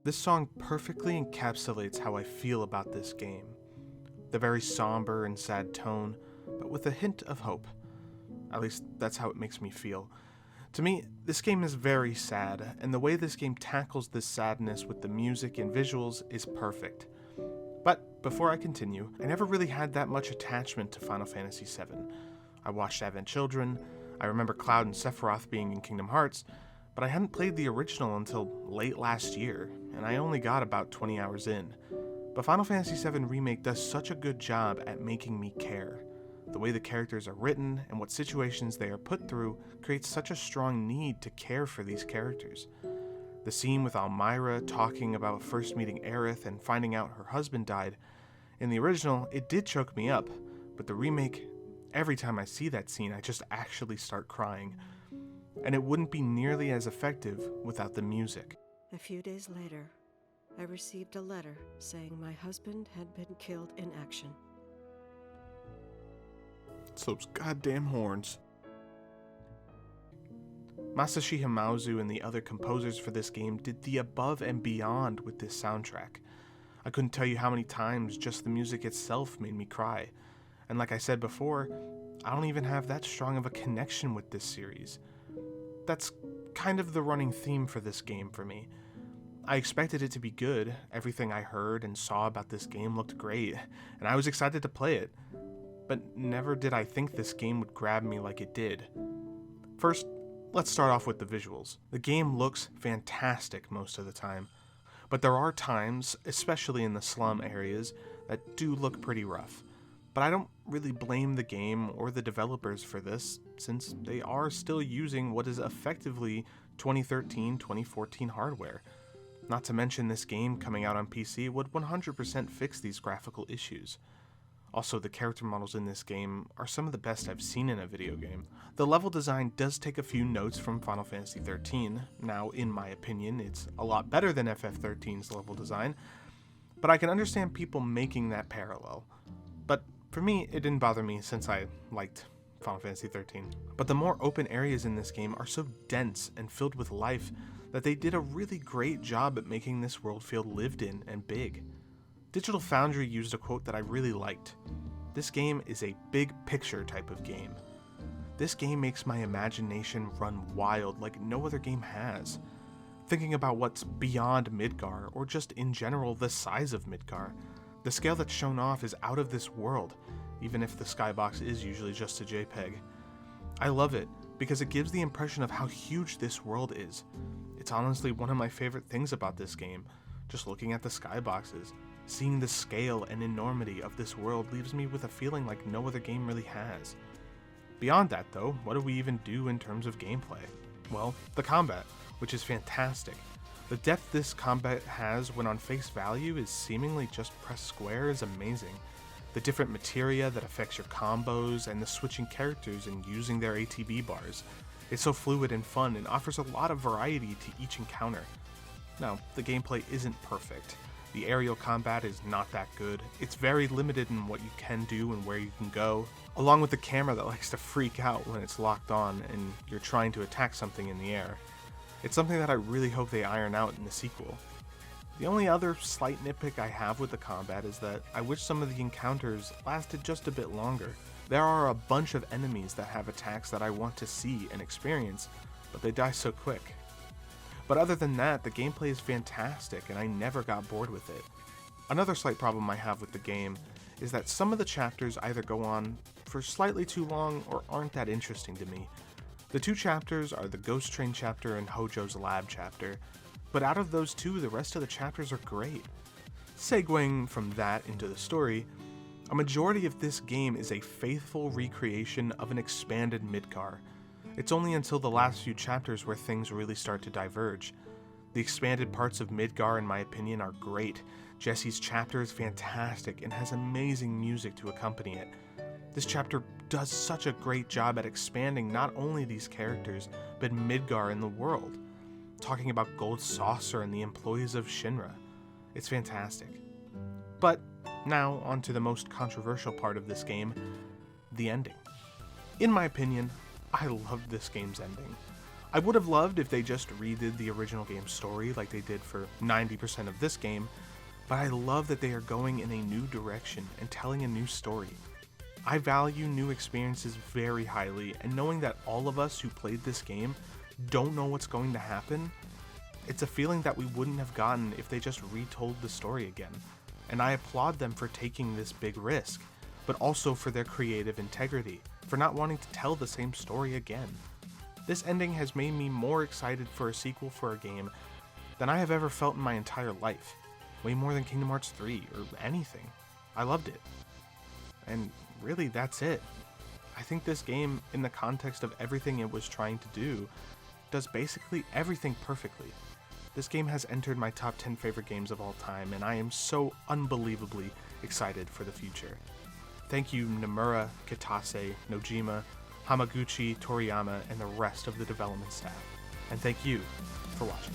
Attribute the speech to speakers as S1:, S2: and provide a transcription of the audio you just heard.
S1: This song perfectly encapsulates how I feel about this game. The very somber and sad tone, but with a hint of hope. At least, that's how it makes me feel. To me, this game is very sad, and the way this game tackles this sadness with the music and visuals is perfect. But before I continue, I never really had that much attachment to Final Fantasy VII. I watched Advent Children, I remember Cloud and Sephiroth being in Kingdom Hearts, but I hadn't played the original until late last year, and I only got about 20 hours in. But Final Fantasy VII Remake does such a good job at making me care. The way the characters are written and what situations they are put through creates such a strong need to care for these characters. The scene with Almyra talking about first meeting Aerith and finding out her husband died, in the original, it did choke me up, but the remake, every time I see that scene, I just actually start crying. And it wouldn't be nearly as effective without the music.
S2: A few days later, I received a letter saying my husband had been killed in action.
S1: It's those goddamn horns. Masashi Hamauzu and the other composers for this game did the above and beyond with this soundtrack. I couldn't tell you how many times just the music itself made me cry. And like I said before, I don't even have that strong of a connection with this series. That's kind of the running theme for this game for me. I expected it to be good, everything I heard and saw about this game looked great, and I was excited to play it. But never did I think this game would grab me like it did. First, let's start off with the visuals. The game looks fantastic most of the time, but there are times, especially in the slum areas, that do look pretty rough. But I don't really blame the game or the developers for this, since they are still using what is effectively 2013-2014 hardware. Not to mention this game coming out on PC would 100% fix these graphical issues. Also, the character models in this game are some of the best I've seen in a video game. The level design does take a few notes from Final Fantasy XIII. Now, in my opinion, it's a lot better than FF13's level design, but I can understand people making that parallel. But for me, it didn't bother me since I liked Final Fantasy XIII. But the more open areas in this game are so dense and filled with life that they did a really great job at making this world feel lived in and big. Digital Foundry used a quote that I really liked. This game is a big picture type of game. This game makes my imagination run wild like no other game has. Thinking about what's beyond Midgar, or just in general the size of Midgar, the scale that's shown off is out of this world, even if the skybox is usually just a JPEG. I love it because it gives the impression of how huge this world is. It's honestly one of my favorite things about this game. Just looking at the skyboxes, seeing the scale and enormity of this world leaves me with a feeling like no other game really has. Beyond that though, what do we even do in terms of gameplay? Well, the combat, which is fantastic. The depth this combat has when on face value is seemingly just press square is amazing. The different materia that affects your combos and the switching characters and using their ATB bars. It's so fluid and fun and offers a lot of variety to each encounter. Now, the gameplay isn't perfect. The aerial combat is not that good. It's very limited in what you can do and where you can go, along with the camera that likes to freak out when it's locked on and you're trying to attack something in the air. It's something that I really hope they iron out in the sequel. The only other slight nitpick I have with the combat is that I wish some of the encounters lasted just a bit longer. There are a bunch of enemies that have attacks that I want to see and experience, but they die so quick. But other than that, the gameplay is fantastic and I never got bored with it. Another slight problem I have with the game is that some of the chapters either go on for slightly too long or aren't that interesting to me. The two chapters are the Ghost Train chapter and Hojo's Lab chapter, but out of those two, the rest of the chapters are great. Segueing from that into the story, a majority of this game is a faithful recreation of an expanded Midgar. It's only until the last few chapters where things really start to diverge. The expanded parts of Midgar, in my opinion, are great. Jesse's chapter is fantastic and has amazing music to accompany it. This chapter does such a great job at expanding not only these characters, but Midgar and the world. Talking about Gold Saucer and the employees of Shinra. It's fantastic. But now, on to the most controversial part of this game, the ending. In my opinion, I love this game's ending. I would have loved if they just redid the original game's story like they did for 90% of this game, but I love that they are going in a new direction and telling a new story. I value new experiences very highly, and knowing that all of us who played this game don't know what's going to happen, it's a feeling that we wouldn't have gotten if they just retold the story again. And I applaud them for taking this big risk, but also for their creative integrity, for not wanting to tell the same story again. This ending has made me more excited for a sequel for a game than I have ever felt in my entire life. Way more than Kingdom Hearts 3 or anything. I loved it. And really, that's it. I think this game, in the context of everything it was trying to do, does basically everything perfectly. This game has entered my top 10 favorite games of all time, and I am so unbelievably excited for the future. Thank you Nomura, Kitase, Nojima, Hamaguchi, Toriyama, and the rest of the development staff. And thank you for watching.